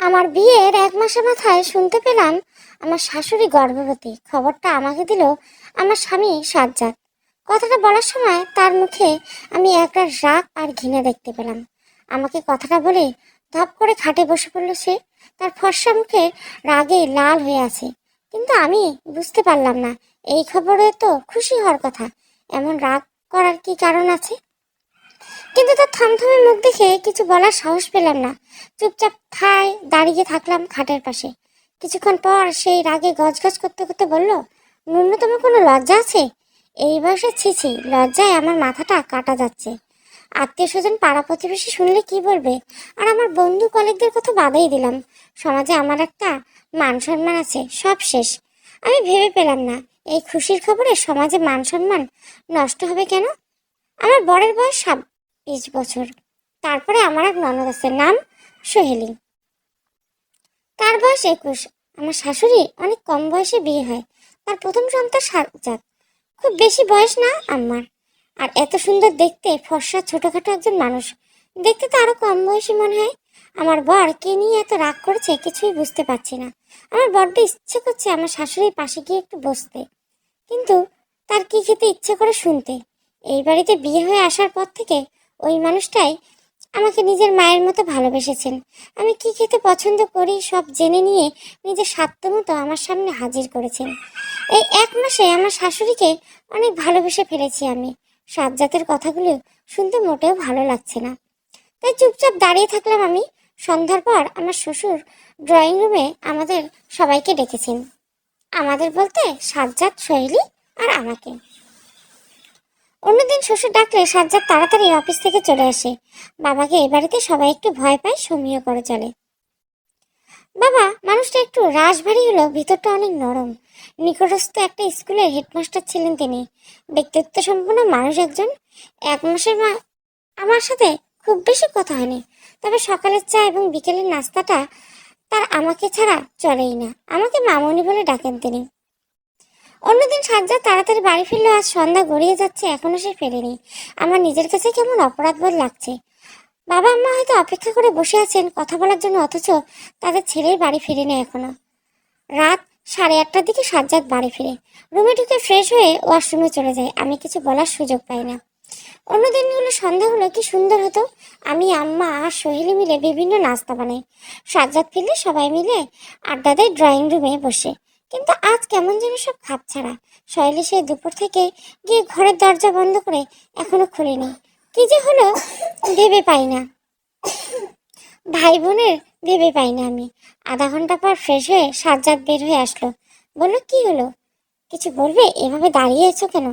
আমার বিয়ের 1 মাসের মাথায় শুনতে পেলাম আমার শাশুড়ি গর্ভবতী। খবরটা আমাকে দিল আমার স্বামী সাজ্জাদ। কথাটা বলার সময় তার মুখে আমি একটা রাগ আর ঘৃণা দেখতে পেলাম। আমাকে কথাটা বলে ধপ করে খাটে বসে পড়ল সে। তার ফর্সা মুখে রাগে লাল হয়ে আছে, কিন্তু আমি বুঝতে পারলাম না এই খবরে তো খুশি হওয়ার কথা। এমন রাগ করার কি কারণ আছে? কিন্তু তার থমথমে মুখ দেখে কিছু বলার সাহস পেলাম না। চুপচাপ দাঁড়িয়ে থাকলাম খাটের পাশে। কিছুক্ষণ পর সেই রাগে গজগজ করতে করতে বলল, ন্যূনতম কোনো লজ্জা আছে? এই বয়সে ছিছি, লজ্জায় আমার মাথাটা কাটা যাচ্ছে। আত্মীয় স্বজন পাড়া প্রতিবেশী শুনলে কি বলবে? আর আমার বন্ধু কলিগদের কথা বাদাই দিলাম। সমাজে আমার একটা মান সম্মান আছে, সব শেষ। আমি ভেবে পেলাম না এই খুশির খবরে সমাজে মান সম্মান নষ্ট হবে কেন। আমার বরের বয়স 26 বছর। তারপরে আমার এক ননদ আছে, নাম সোহেলি, তার বয়স 21। আমার শাশুড়ি অনেক কম বয়সে বিয়ে হয়, তার প্রথম সন্তান সাজ্জাদ। খুব বেশি বয়স না আমার। আর এত সুন্দর দেখতে, ফর্সা ছোটখাটো একজন মানুষ, দেখতে তো আরো কম বয়সী মনে হয়। আমার বর কে নিয়ে এত রাগ করেছে কিছুই বুঝতে পারছি না। আমার বড্ড ইচ্ছে করছে আমার শাশুড়ির পাশে গিয়ে একটু বসতে, কিন্তু তার কি খেতে ইচ্ছে করে শুনতে। এই বাড়িতে বিয়ে হয়ে আসার পর থেকে ওই মানুষটাই আমাকে নিজের মায়ের মতো ভালোবেসেছেন। আমি কি খেতে পছন্দ করি সব জেনে নিয়ে নিজের স্বার্থ মতো আমার সামনে হাজির করেছেন। এই 1 মাসে আমার শাশুড়িকে অনেক ভালোবেসে ফেলেছি আমি। সাজ্জাতের কথাগুলো শুনতে মোটেও ভালো লাগছে না, তাই চুপচাপ দাঁড়িয়ে থাকলাম আমি। সন্ধ্যার পর আমার শ্বশুর ড্রয়িং রুমে আমাদের সবাইকে ডেকেছেন। আমাদের বলতে সাজ্জাদ, সোহেলি আর আমাকে। অন্যদিন শ্বশুর ডাকলে সাজ্জাদ তাড়াতাড়ি অফিস থেকে চলে আসে। বাবাকে এ বাড়িতে সবাই একটু ভয় পায়, সমীহ করে চলে। বাবা মানুষটা একটু রাশভারী হলেও ভিতরটা অনেক নরম। নিকটস্থ একটা স্কুলের হেডমাস্টার ছিলেন তিনি। ব্যক্তিত্ব সম্পন্ন মানুষ একজন। 1 মাসের আমার সাথে খুব বেশি কথা হয়নি, তবে সকালের চা এবং বিকেলের নাস্তাটা তার আমাকে ছাড়া চলেই না। আমাকে মামনি বলে ডাকেন তিনি। অন্যদিন সাজ্জাদ তাড়াতাড়ি বাড়ি ফিরলেও আজ সন্ধ্যা গড়িয়ে যাচ্ছে, এখনো সে ফেরেনি। আমার নিজের কাছে কেমন অপরাধবোধ লাগছে। বাবা আম্মা হয়তো অপেক্ষা করে বসে আছেন কথা বলার জন্য, অথচ তাদের ছেলের বাড়ি ফিরেনি এখনো। রাত 8:30টার দিকে সাজ্জাদ বাড়ি ফিরে রুমে ঢুকে ফ্রেশ হয়ে ওয়াশরুমে চলে যায়। আমি কিছু বলার সুযোগ পাই না। অন্য দিনগুলো সন্ধ্যা হলো কি সুন্দর হতো। আমি, আম্মা আর সোহেলি মিলে বিভিন্ন নাস্তা বানাই। সাজ্জাদ ফিরলে সবাই মিলে আড্ডা দেয় ড্রয়িং রুমে বসে। কিন্তু আজ কেমন যেন সব খাপছাড়া। সোহেলি সেই দুপুর থেকে গিয়ে ঘরের দরজা বন্ধ করে এখনো খুলেনি। কি যে হলো ভেবে পাই না, ভাই বোনের ভেবে পাই না আমি। আধা ঘন্টা পর ফ্রেশ হয়ে সাজ্জাদ বের হয়ে আসলো। বললো, কি হলো, কিছু বলবে? এভাবে দাঁড়িয়ে আছো কেন?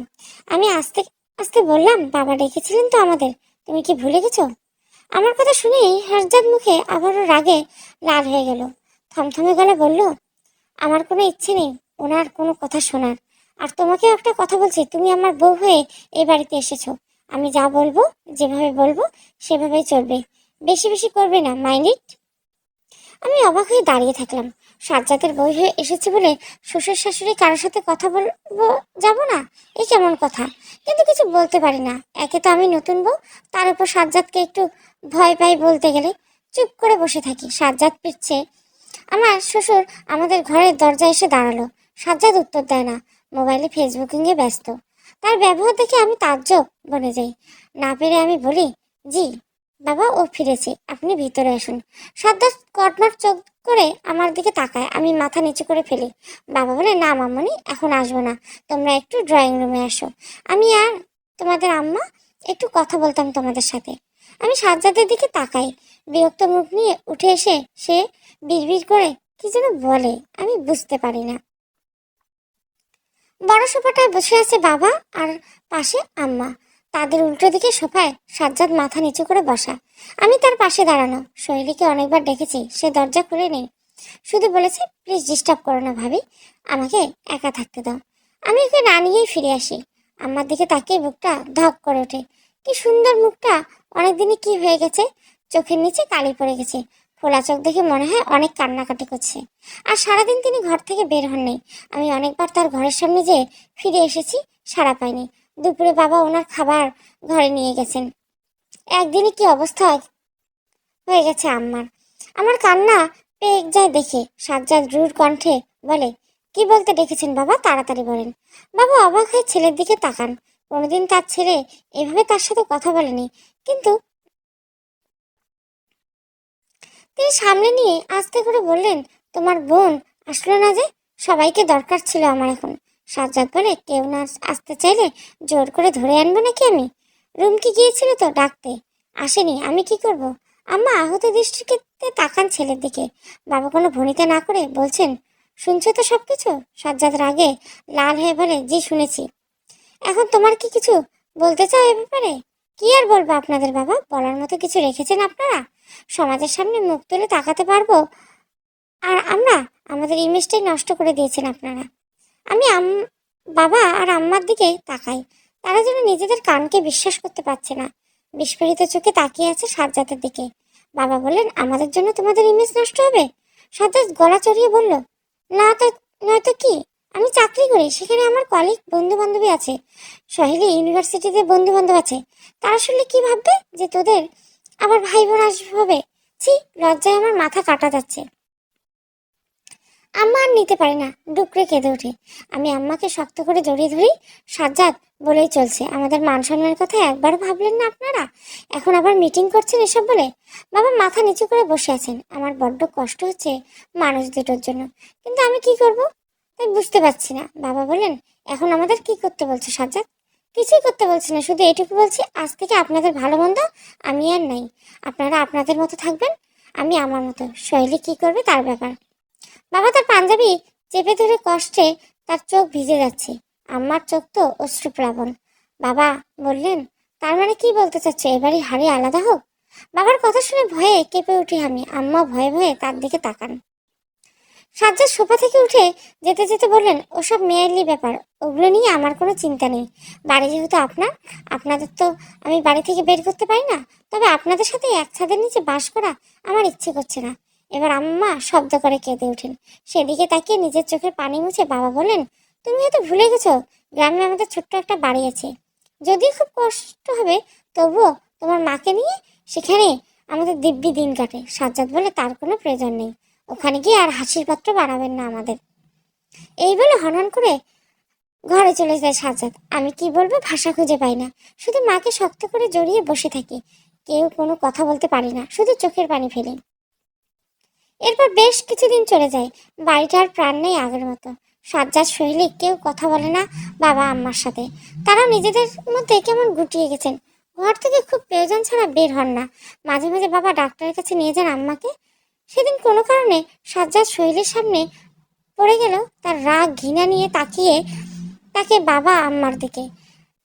আমি আস্তে আস্তে বললাম, বাবা ডেকেছিলেন তো আমাদের, তুমি কি ভুলে গেছো? আমার কথা শুনেই সাজ্জাদ মুখে আবারও রাগে লাল হয়ে গেল। থমথমে গলা বলল, আমার কোনো ইচ্ছে নেই ওনার কোনো কথা শোনার। আর তোমাকেও একটা কথা বলছি, তুমি আমার বউ হয়ে এই বাড়িতে এসেছো। আমি যা বলবো, যেভাবে বলবো সেভাবেই চলবে। বেশি বেশি করবে না, মাইন্ড ইট। আমি অবাক হয়ে দাঁড়িয়ে থাকলাম। সাজ্জাদের বই হয়ে এসেছে বলে শ্বশুর শাশুড়ি কারোর সাথে কথা বলবো যাব না, এই কেমন কথা? কিন্তু কিছু বলতে পারি না। একে তো আমি নতুন বউ, তার উপর সাজ্জাদকে একটু ভয় পাই বলতে গেলে। চুপ করে বসে থাকি। সাজ্জাদ পিছছে। আমার শ্বশুর আমাদের ঘরের দরজায় এসে দাঁড়ালো। সাজ্জাদ উত্তর দেয় না, মোবাইলে ফেসবুকিংয়ে ব্যস্ত। তার ব্যবহার দেখে আমি তাজ্জব বনে যাই। না পেরে আমি বলি, জি বাবা, ও ফিরেছে, আপনি ভিতরে আসুন। সাজ্জাদ কটমট চোখ করে আমার দিকে তাকায়। আমি মাথা নিচু করে ফেলি। বাবা বলে, না মামনি, এখন আসবো না, তোমরা একটু ড্রয়িং রুমে আসো। আমি আর তোমাদের আম্মা একটু কথা বলতাম তোমাদের সাথে। আমি সাজ্জাদের দিকে তাকাই। বিরক্ত মুখ নিয়ে উঠে এসে সে বিড়বিড় করে কি যেন বলে, আমি বুঝতে পারি না। বড় সোফাটায় বসে আছে বাবা আর পাশে আম্মা। তাদের উল্টো দিকে সোফায় সাজ্জাদ মাথা নিচু করে বসা। আমি তার পাশে দাঁড়ানো। শৈলীকে অনেকবার ডেকেছি, সে দরজা খুলে নেই। শুধু বলেছে, প্লিজ ডিস্টার্ব করো না ভাবি, আমাকে একা থাকতে দাও। আমি ওকে না নিয়েই ফিরে আসি। আম্মার দিকে তাকিয়ে বুকটা ধক করে ওঠে। কি সুন্দর মুখটা, অনেকদিনই কি হয়ে গেছে, চোখের নিচে কালি পড়ে গেছে। ফোলা চোখ দেখে মনে হয় অনেক কান্নাকাটি করছে। আর সারাদিন তিনি ঘর থেকে বের হননি। আমি অনেকবার তার ঘরের সামনে যেয়ে ফিরে এসেছি, সাড়া পাইনি। দুপুরে বাবা ওনার খাবার ঘরে নিয়ে গেছেন। একদিনে কি অবস্থা হয়ে গেছে আম্মার। আমার কান্না পেয়ে যায় দেখে সাজ্জাদ রুর কণ্ঠে বলে, কি বলতে ডেকেছেন বাবা, তাড়াতাড়ি বলেন। বাবা অবাক হয়ে ছেলের দিকে তাকান। কোনোদিন তার ছেলে এভাবে তার সাথে কথা বলেনি, কিন্তু তিনি সামনে নিয়ে আস্তে করে বললেন, তোমার বোন আসলো না যে, সবাইকে দরকার ছিল আমার এখন। সাজ্জাদ বলে, কেউ না আসতে চাইলে জোর করে ধরে আনবো নাকি আমি? রুমকি গিয়েছিল তো ডাকতে, আসেনি, আমি কি করব? আম্মা আহত দৃষ্টিতে তাকান ছেলের দিকে। বাবা কোনো ভনিতা না করে বলছেন, শুনছো তো সবকিছু? সাজ্জাদ রাগে লাল হয়ে বলে, জি শুনেছি। এখন তোমার কি কিছু বলতে চাও এ ব্যাপারে? কি আর বলবো আপনাদের বাবা, বলার মতো কিছু রেখেছেন আপনারা? সমাজের সামনে মুখ তুলে তাকাতে পারবো, আর আমরা আমাদের ইমেজটাই নষ্ট করে দিয়েছেন আপনারা। আমি বাবা আর আম্মার দিকে তাকাই, তারা যেন নিজেদের কানকে বিশ্বাস করতে পারছে না। বিস্ফোরিত চোখে তাকিয়ে আছে সাজ্জাদের দিকে। বাবা বললেন, আমাদের জন্য তোমাদের ইমেজ নষ্ট হবে? সাজ্জাদ গলা চড়িয়ে বলল, না তো, নয়তো কি? আমি চাকরি করি, সেখানে আমার কলিগ বন্ধু বান্ধবী আছে, সহেলি ইউনিভার্সিটিতে বন্ধু বান্ধব আছে। তারা শুনলে কি ভাববে যে তোদের আবার ভাই বোন আসবে হবে? ছি, লজ্জায় আমার মাথা কাটা যাচ্ছে। আম্মা আর নিতে পারে না, ডুকরে কেঁদে ওঠে। আমি আম্মাকে শক্ত করে জড়িয়ে ধরি। সাজ্জাদ, বলেই চলছে, আমাদের মান সম্মানের কথা একবার ভাবলেন না আপনারা? এখন আবার মিটিং করছেন এসব বলে? বাবা মাথা নিচু করে বসে আছেন। আমার বড্ড কষ্ট হচ্ছে মানুষ দুটোর জন্য, কিন্তু আমি কি করব তাই বুঝতে পারছি না। বাবা বলেন, এখন আমাদের কি করতে বলছো সাজ্জাদ? কিছুই করতে বলছি না, শুধু এটুকু বলছি, আজ থেকে আপনাদের ভালো মন্দ আমি আর নাই। আপনারা আপনাদের মতো থাকবেন, আমি আমার মতো। শৈলী কি করবে তার ব্যাপার। বাবা তার পাঞ্জাবি চেপে ধরে কষ্টে তার চোখ ভিজে যাচ্ছে। আম্মার চোখ তো অশ্রুপ্লাবন। বাবা বললেন, তার মানে কি বলতে চাচ্ছে, এবারই হাড়ি আলাদা হোক? বাবার কথা শুনে ভয়ে কেঁপে উঠি আমি। আম্মা ভয়ে ভয়ে তার দিকে তাকান। সাজ্জাদ সোফা থেকে উঠে যেতে যেতে বললেন, ওসব মেয়েলি ব্যাপার, ওগুলো নিয়ে আমার কোনো চিন্তা নেই। বাড়ি যেহেতু আপনাদের তো আমি বাড়ি থেকে বের করতে পারি না, তবে আপনাদের সাথে এক ছাদের নিচে বাস করা আমার ইচ্ছে করছে না। এবার আম্মা শব্দ করে কেঁদে ওঠেন। সেদিকে তাকিয়ে নিজের চোখের পানি মুছে বাবা বলেন, তুমি হয়তো ভুলে গেছো, গ্রামে আমাদের ছোট্ট একটা বাড়ি আছে। যদিও খুব কষ্ট হবে, তবুও তোমার মাকে নিয়ে সেখানে আমাদের দিব্যি দিন কাটে। সাজ্জাদ বলে, তার কোনো প্রয়োজন নেই, ওখানে গিয়ে আর হাসির পাত্র বানাবেন না আমাদের। এই বলে হনহন করে ঘরে চলে যায় সাজ্জাদ। আমি কি বলবো ভাষা খুঁজে পাই না, শুধু মাকে শক্ত করে জড়িয়ে বসে থাকি। কেউ কোনো কথা বলতে পারি না, শুধু চোখের পানি ফেলি। এরপর বেশ কিছুদিন চলে যায়। বাড়িটা আর প্রাণ নেই আগের মতো। সাজ্জাদ শৈলী কেউ কথা বলে না বাবা আম্মার সাথে। তারা নিজেদের মধ্যে কেমন গুটিয়ে গেছেন। ঘর থেকে খুব প্রয়োজন ছাড়া বের হন না। মাঝে মাঝে বাবা ডাক্তারের কাছে নিয়ে যান আম্মাকে। সেদিন কোনো কারণে সাজ্জাদ শৈলীর সামনে পড়ে গেল। তার রাগ ঘৃণা নিয়ে তাকিয়ে তাকে বাবা আম্মার দিকে।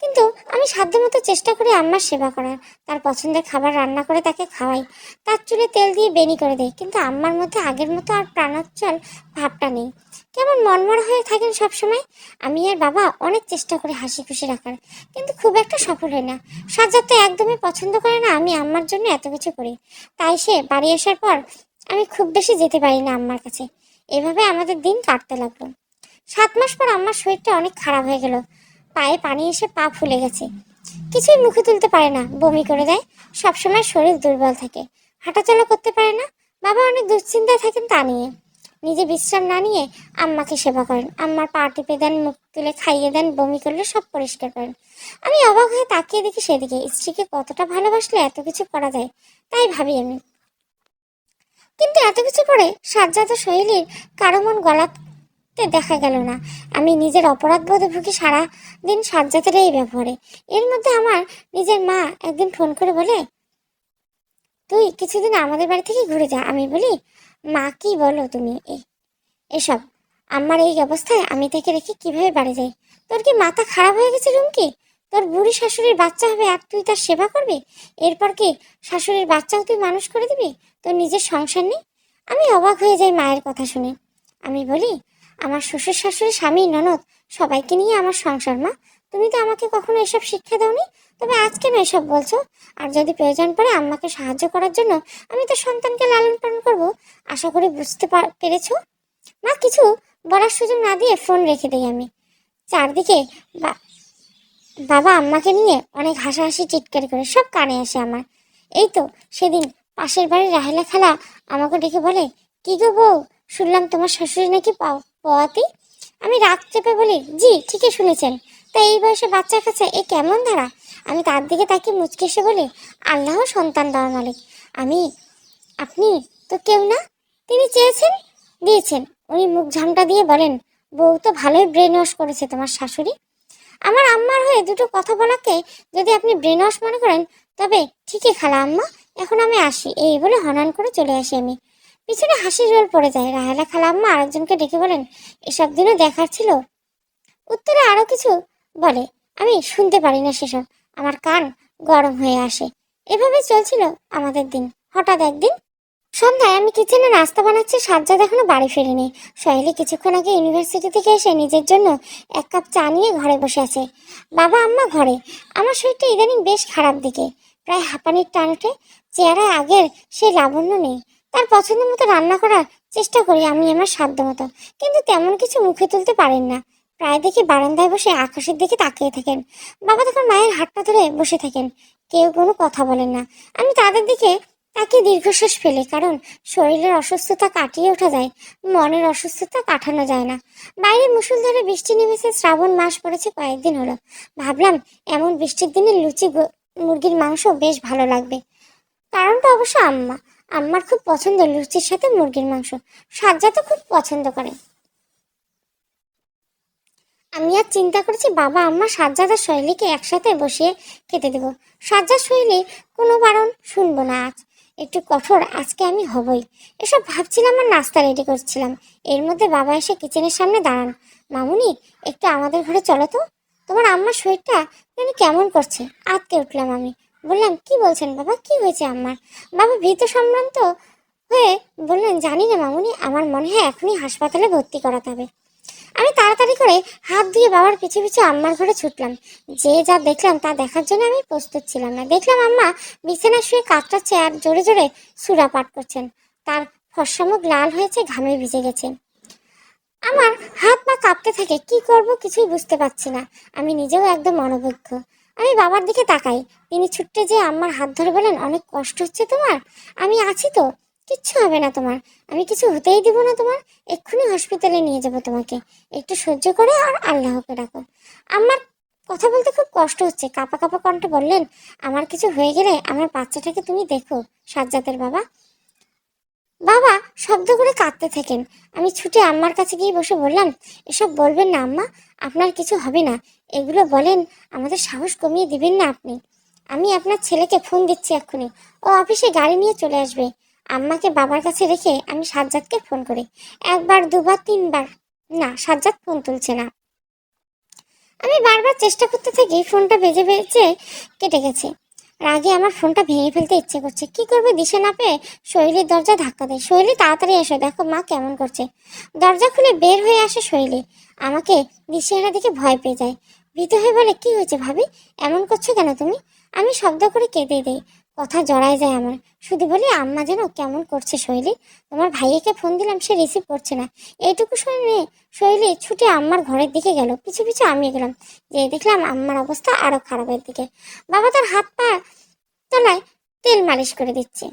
কিন্তু আমি সাধ্যমতো চেষ্টা করি আম্মার সেবা করার। তার পছন্দের খাবার রান্না করে তাকে খাওয়াই, তার চুলে তেল দিয়ে বেনি করে দেয়। কিন্তু আম্মার মধ্যে আগের মতো আর প্রাণোচ্ছল ভাবটা নেই। কেমন মনমরা হয়ে থাকেন সবসময়। আমি আর বাবা অনেক চেষ্টা করি হাসি খুশি রাখার, কিন্তু খুব একটা সফল হয় না। সাজ্জাদ তো একদমই পছন্দ করে না আমি আম্মার জন্য এত কিছু করি। তাই সে বাড়ি আসার পর আমি খুব বেশি যেতে পারি না আম্মার কাছে। এভাবে আমাদের দিন কাটতে লাগলো। 7 মাস পর আম্মার শরীরটা অনেক খারাপ হয়ে গেল। পায়ে পানি এসে পা ফুলে গেছে, কিছুই মুখে তুলতে পারে না, বমি করে দেয়। সবসময় শরীর দুর্বল থাকে, হাঁটাচলা করতে পারে না। বাবা অনেক দুশ্চিন্তায় থাকেন তা নিয়ে। নিজে বিশ্রাম না নিয়ে আম্মাকে সেবা করেন। আম্মার পা টিপে দেন, মুখ তুলে খাইয়ে দেন, বমি করলে সব পরিষ্কার করেন। আমি অবাক হয়ে তাকিয়ে দেখি সেদিকে। স্ত্রীকে কতটা ভালোবাসলে এত কিছু করা যায়, তাই ভাবি আমি। কিন্তু এত কিছু পরে সাজ্জাদ ও শৈলীর কারো মন গলাতে দেখা গেল না। আমি নিজের অপরাধ বোধে ভুগি সারা দিন সাজ্জাদের এই ব্যবহারে। এর মধ্যে আমার নিজের মা একদিন ফোন করে বলে, তুই কিছুদিন আমাদের বাড়ি থেকে ঘুরে যা। আমি বলি, মা কি বলো তুমি এসব? আমার এই অবস্থায় আমি তাকে রেখে কিভাবে বাড়ি যাই? তোর কি মাথা খারাপ হয়ে গেছে রুমকি? তোর বুড়ি শাশুড়ির বাচ্চা হবে আর তুই তার সেবা করবি? এরপর কি শাশুড়ির বাচ্চাও তুই মানুষ করে দিবি? তোর নিজের সংসার নেই? আমি অবাক হয়ে যাই মায়ের কথা শুনে। আমি বলি, আমার শ্বশুর শাশুড়ি স্বামী ননদ সবাইকে নিয়ে আমার সংসার মা। তুমি তো আমাকে কখনো এসব শিক্ষা দাওনি, তবে আজ কেন এসব বলছো? আর যদি প্রয়োজন পড়ে আম্মাকে সাহায্য করার জন্য আমি তো সন্তানকে লালন পালন করবো। আশা করি বুঝতে পেরেছো। মা কিছু বলার সুযোগ না দিয়ে ফোন রেখে দিই আমি। চারদিকে বাবা আম্মাকে নিয়ে অনেক হাসাহাসি চিৎকার করে সব কানে আসে আমার। এই তো সেদিন পাশের বাড়ির রাহেলা খালা আমাকে ডেকে বলে, কি গো বউ, শুনলাম তোমার শাশুড়ি নাকি পোয়াতি। আমি রাগ চেপে বলি, জি ঠিকই শুনেছেন। তা এই বয়সে বাচ্চার কাছে এ কেমন ধারা? আমি তার দিকে তাকিয়ে মুচকে এসে বলি, আল্লাহ সন্তান দেওয়ার মালিক, আমি আপনি তো কেউ না। তিনি চেয়েছেন, দিয়েছেন। উনি মুখ ঝামটা দিয়ে বলেন, বউ তো ভালোই ব্রেন ওয়াশ করেছে তোমার শাশুড়ি। আমার আম্মার হয়ে দুটো কথা বলাকে যদি আপনি ব্রেন ওয়াশ মনে করেন, তবে ঠিকই খালা আম্মা, এখন আমি আসি। এই বলে হনন করে চলে আসি আমি। পিছনে হাসির রোল পড়ে যায়। রাহেলা খালা আম্মা আরেকজনকে ডেকে বলেন, এসব দিনও দেখার ছিল। উত্তরে আরো কিছু বলে, আমি শুনতে পারি না সেসব, আমার কান গরম হয়ে আসে। এভাবে চলছিল আমাদের দিন। হঠাৎ একদিন সন্ধ্যায় আমি কিচেনে নাস্তা বানাচ্ছি, সাজ্জাদ এখনো বাড়ি ফেরেনি। সহেলি কিছুক্ষণ আগে ইউনিভার্সিটি থেকে এসে নিজের জন্য এক কাপ চা নিয়ে ঘরে বসে আছে। বাবা আম্মা ঘরে। আমার শরীরটা ইদানিং বেশ খারাপ দিকে, প্রায় হাঁপানির টান ওঠে। চেহারায় আগের সেই লাবণ্য নেই। তার পছন্দ মতো রান্না করার চেষ্টা করি আমি আমার সাধ্য মতো, কিন্তু তেমন কিছু মুখে তুলতে পারেন না। প্রায় দেখি বারান্দায় বসে আকাশের দিকে তাকিয়ে থাকেন। বাবা তখন মায়ের হাতটা ধরে বসে থাকেন। কেউ কোনো কথা বলেন না। আমি তাদের দিকে তাকে দীর্ঘশ্বাস ফেলে, কারণ শরীরের অসুস্থতা কাটিয়ে ওঠা যায়, মনের অসুস্থতা কাটানো যায় না। বাইরে মুষলধারে বৃষ্টি নেমেছে। শ্রাবণ মাস পড়েছে কয়েকদিন হলো। ভাবলাম এমন বৃষ্টির দিনে লুচি মুরগির মাংস বেশ ভালো লাগবে। কারণটা অবশ্য আম্মা। আম্মার খুব পছন্দ লুচির সাথে মুরগির মাংস। সাজ্জা তো খুব পছন্দ করে। আমি আর চিন্তা করেছি বাবা আম্মা সাজ্জাদ আর শৈলীকে একসাথে বসিয়ে খেতে দেব। সাজ্জাদ শৈলী কোনো বারণ শুনবো না আজ। একটু কঠোর আজকে আমি হবই। এসব ভাবছিলাম আর নাস্তা রেডি করছিলাম। এর মধ্যে বাবা এসে কিচেনের সামনে দাঁড়ান। মামুনি, একটু আমাদের ঘরে চলো তো, তোমার আম্মার শরীরটা কেমন করছে। আঁতকে উঠলাম আমি। বললাম, কি বলছেন বাবা, কি হয়েছে আম্মার? বাবা ভীত সম্ভ্রান্ত হয়ে বললেন, জানি না মামুনি, আমার মনে হয় এখনই হাসপাতালে ভর্তি করাতে হবে। আমি তাড়াতাড়ি করে হাত দিয়ে বাবার পিছু পিছু আম্মার ঘরে ছুটলাম। যে যা দেখলাম তা দেখার জন্য আমি প্রস্তুত ছিলাম না। দেখলাম আম্মা বিছানায় শুয়ে কাতরাচ্ছে আর জোরে জোরে সূরা পাঠ করছেন। তার ফর্সা মুখ লাল হয়েছে, ঘামে ভিজে গেছে। আমার হাত পা কাঁপতে থাকে। কি করব কিছুই বুঝতে পারছি না। আমি নিজেও একদম অনভিজ্ঞ। আমি বাবার দিকে তাকাই। তিনি ছুটতে যেয়ে আম্মার হাত ধরে বলেন, অনেক কষ্ট হচ্ছে তোমার? আমি আছি তো, কিচ্ছু হবে না তোমার। আমি কিছু হতেই দিব না তোমার। এক্ষুনি হসপিটালে নিয়ে যাব তোমাকে। একটু সহ্য করে আর আল্লাহকে ডাকো। আমার কথা বলতে খুব কষ্ট হচ্ছে। কাঁপা কাঁপা কণ্ঠে বললেন, আমার কিছু হয়ে গেলে আমার বাচ্চাটাকে তুমি দেখো সাজ্জাদের বাবা। বাবা শব্দ করে কাঁদতে থাকেন। আমি ছুটে আম্মার কাছে গিয়ে বসে বললাম, এসব বলবেন না আম্মা, আপনার কিছু হবে না। এগুলো বলেন আমাদের সাহস কমিয়ে দিবেন না আপনি। আমি আপনার ছেলেকে ফোন দিচ্ছি এক্ষুনি, ও অফিসে গাড়ি নিয়ে চলে আসবে। আম্মাকে বাবার কাছে রেখে আমি সাজ্জাদকে ফোন করি। একবার দুবার তিনবার, না, সাজ্জাদ ফোন তুলছে না। আমি বারবার চেষ্টা করতে থাকি, ফোনটা বেজে বেজে কেটে গেছে। রাগে আমার ফোনটা ভেঙে ফেলতে ইচ্ছে করছে। কি করবে দিশা না পেয়ে শৈলীর দরজা ধাক্কা দেয়। শৈলী, তাড়াতাড়ি এসো, দেখো মা কেমন করছে। দরজা খুলে বের হয়ে আসে শৈলী। আমাকে দিশেহারা দেখে ভয় পেয়ে যায়। ভীত হয়ে বলে, কি হয়েছে ভাবি, এমন করছো কেন তুমি? আমি শব্দ করে কেঁদে দেই। কথা জড়ায় যায় আমার। শুধু বলি, আম্মা যেন কেমন করছে শৈলী। তোমার ভাইয়াকে ফোন দিলাম, সে রিসিভ করছে না। এইটুকু শুনে শৈলী ছুটে আম্মার ঘরের দিকে গেল। পিছু পিছু আমি গেলাম। যে দেখলাম আম্মার অবস্থা আরো খারাপের দিকে। বাবা তার হাত পা তলায় তেল মালিশ করে দিচ্ছে।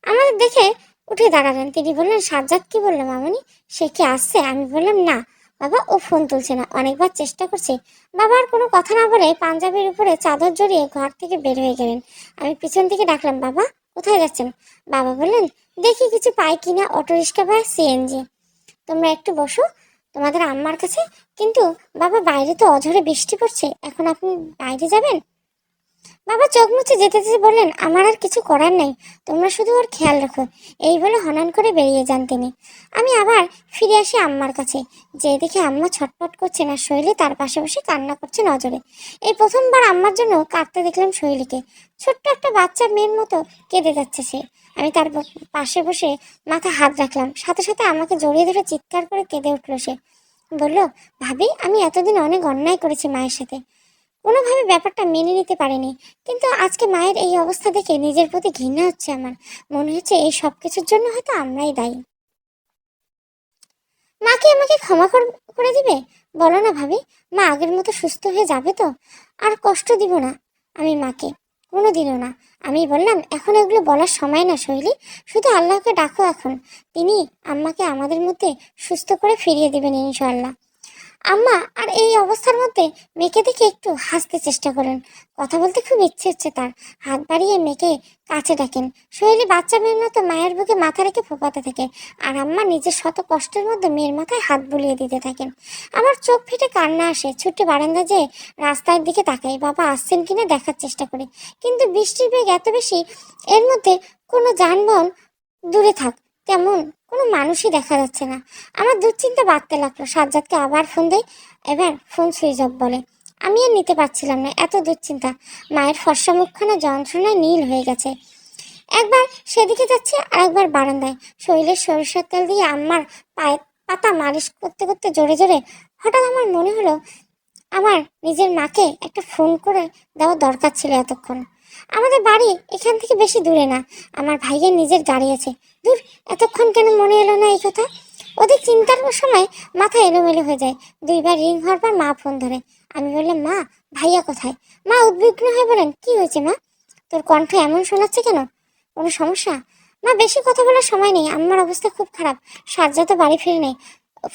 আমাদের দেখে উঠে দাঁড়ালেন। তিনি বললেন, সাজ্জাদ কি বললো মামনি, সে কি আসছে? আমি বললাম, না বাবা, ও ফোন তুলছে না, অনেকবার চেষ্টা করছে। বাবা আর কোনো কথা না বলে পাঞ্জাবির উপরে চাদর জড়িয়ে ঘর থেকে বের হয়ে গেলেন। আমি পিছন থেকে ডাকলাম, বাবা কোথায় যাচ্ছেন? বাবা বললেন, দেখি কিছু পাই কিনা, অটোরিক্সা বা সিএনজি। তোমরা একটু বসো তোমাদের আম্মার কাছে। কিন্তু বাবা, বাইরে তো অঝরে বৃষ্টি পড়ছে, এখন আপনি বাইরে যাবেন? বাবা চোখ মুছে যেতে যেতে বললেন, আমার আর কিছু করার নেই, তোমরা শুধু ওর খেয়াল রাখো। এই বলে হনন করে বেরিয়ে যান তিনি। আমি আবার ফিরে আসি আম্মার কাছে। যে দেখে আম্মা ছটফট করছে না, শৈলী তার পাশে বসে কান্না করছে নজরে। এই প্রথমবার আম্মার জন্য কাঁদতে দেখলাম শৈলীকে। ছোট্ট একটা বাচ্চা মেয়ের মতো কেঁদে যাচ্ছে সে। আমি তার পাশে বসে মাথা হাত রাখলাম। সাথে সাথে আমাকে জড়িয়ে ধরে চিৎকার করে কেঁদে উঠলো সে। বলল, ভাবি, আমি এতদিন অনেক অন্যায় করেছি মায়ের সাথে, কোনোভাবে ব্যাপারটা মেনে নিতে পারিনি। কিন্তু আজকে মায়ের এই অবস্থা দেখে নিজের প্রতি ঘৃণা হচ্ছে আমার। মনে হচ্ছে এই সব কিছুর জন্য হয়তো আমরাই দায়ী। মাকে আমাকে ক্ষমা করে দিবে? বলো না ভাবি, মা আগের মতো সুস্থ হয়ে যাবে তো? আর কষ্ট দিব না আমি মাকে। কোনোদিনও না। আমি বললাম, এখন এগুলো বলার সময় না শৈলী, শুধু আল্লাহকে ডাকো এখন, তিনি আম্মাকে আমাদের মধ্যে সুস্থ করে ফিরিয়ে দিবেন ইনশাআল্লাহ। আম্মা আর এই অবস্থার মধ্যে মেয়েকে দেখে একটু হাসতে চেষ্টা করেন। কথা বলতে খুব ইচ্ছে হচ্ছে তার। হাত বাড়িয়ে মেয়েকে কাছে ডাকেন। শৈলী বাচ্চা মেয়ের মতো মায়ের বুকে মাথা রেখে ফোপাতে থাকে, আর আম্মা নিজের শত কষ্টের মধ্যে মেয়ের মাথায় হাত বুলিয়ে দিতে থাকেন। আমার চোখ ফেটে কান্না আসে। ছুটে বারান্দা যেয়ে রাস্তার দিকে তাকাই, বাবা আসছেন কিনা দেখার চেষ্টা করি, কিন্তু বৃষ্টির বেগ এত বেশি, এর মধ্যে কোনো যানবাহন দূরে থাক, তেমন কোনো মানুষই দেখা যাচ্ছে না। আমার দুশ্চিন্তা বাড়তে লাগলো। সাজ্জাদকে আবার ফোন দেয়, এবার ফোন সুইচ অফ বলে। আমি আর নিতে পারছিলাম না, এত দুশ্চিন্তা। মায়ের ফর্সা মুখখানা যন্ত্রণায় নীল হয়ে গেছে। একবার সেদিকে যাচ্ছে আর একবার বারান্দায় শৈলের সরিষার তেল দিয়ে আম্মার পায়ে পাতা মালিশ করতে করতে জোরে জোরে হঠাৎ আমার মনে হলো আমার নিজের মাকে একটা ফোন করে দেওয়া দরকার ছিল এতক্ষণ। আমাদের বাড়ি এখান থেকে বেশি দূরে না, আমার ভাইয়ের নিজের গাড়ি আছে। দূর, এতক্ষণ কেন মনে এলো না এই কথা? ওদের চিন্তার সময় মাথা এলোমেলো হয়ে যায়। দুইবার রিং হওয়ার পর মা ফোন ধরে। আমি বললাম, মা, ভাইয়া কোথায়? মা উদ্বিগ্ন হয়ে বলেন, কি হয়েছে মা, তোর কণ্ঠ এমন শোনাচ্ছে কেন? কোনো সমস্যা? মা, বেশি কথা বলার সময় নেই, আমার অবস্থা খুব খারাপ। সাজ্জাদ তো বাড়ি ফিরে নেই,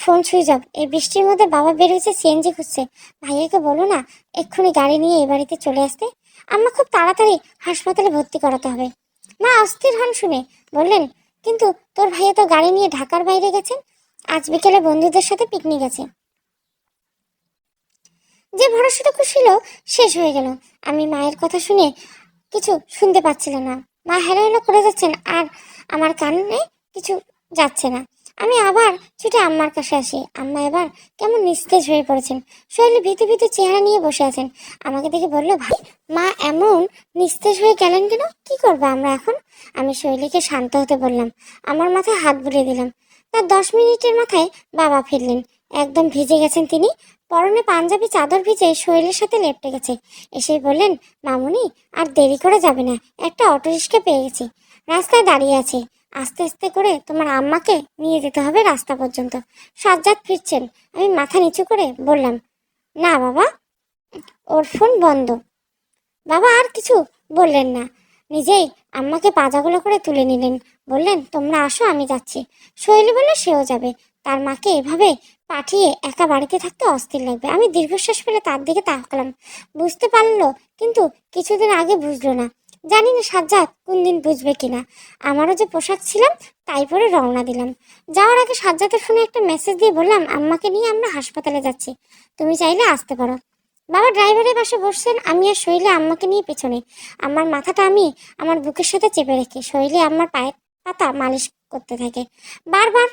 ফোন সুইচ অফ। এই বৃষ্টির মধ্যে বাবা বের হয়েছে, সিএনজি খুঁজছে। ভাইয়াকে বলো না এক্ষুনি গাড়ি নিয়ে এই বাড়িতে চলে আসতে, আম্মা খুব তাড়াতাড়ি হাসপাতালে ভর্তি করাতে হবে। মা অস্থির হন শুনে বললেন, কিন্তু তোর ভাইয়া তো গাড়ি নিয়ে ঢাকার বাইরে গেছেন, আজ বিকেলে বন্ধুদের সাথে পিকনিক আছে। যে ভরসাটুকু ছিল শেষ হয়ে গেল। আমি মায়ের কথা শুনে কিছু শুনতে পাচ্ছিলাম না। মা হেলো হেলো করে যাচ্ছেন আর আমার কানে কিছু যাচ্ছে না। আমি আবার ছুটে আম্মার কাছে আসি। আম্মা এবার কেমন নিস্তেজ হয়ে পড়েছেন। শৈলী ভীতু ভীতু চেহারা নিয়ে বসে আছেন। আমাকে দেখে বলল, ভাই, মা এমন নিস্তেজ হয়ে গেলেন কেন? কি করবো আমরা এখন? আমি শৈলীকে শান্ত হতে বললাম। আমার মাথায় হাত বুলিয়ে দিলাম। তার 10 মিনিটের মাথায় বাবা ফিরলেন। একদম ভিজে গেছেন তিনি। পরনে পাঞ্জাবি চাদর ভিজে শৈলের সাথে লেপটে গেছে। এসেই বললেন, মামুনি, আর দেরি করে যাবে না, একটা অটোরিক্সা পেয়ে গেছি, রাস্তায় দাঁড়িয়ে আছে, আস্তে আস্তে করে তোমার আম্মাকে নিয়ে যেতে হবে রাস্তা পর্যন্ত। সাজ্জাদ ফিরছেন। আমি মাথা নিচু করে বললাম, না বাবা, ওর ফোন বন্ধ। বাবা আর কিছু বললেন না, নিজেই আম্মাকে পাজাগুলো করে তুলে নিলেন। বললেন, তোমরা আসো, আমি যাচ্ছি। শৈলী বলল সেও যাবে। তার মাকে এভাবে পাঠিয়ে একা বাড়িতে থাকতে অস্থির লাগবে। আমি দীর্ঘশ্বাস ফেলে তার দিকে তাকালাম। বুঝতে পারলো, কিন্তু কিছুদিন আগে বুঝলো না। জানি না সাজ্জাদ কোন দিন বুঝবে কিনা। আমারও যে পোশাক ছিলাম তাই পরে রওনা দিলাম। যাওয়ার আগে সাজ্জাদের ফোনে একটা মেসেজ দিয়ে বললাম, আম্মাকে নিয়ে আমরা হাসপাতালে যাচ্ছি, তুমি চাইলে আসতে পারো। বাবা ড্রাইভারের পাশে বসছেন, আমি আর শৈলী আম্মাকে নিয়ে পেছনে। আমার মাথাটা আমি আমার বুকের সাথে চেপে রেখে শৈলী আমার পায়ের পাতা মালিশ করতে থাকে। বারবার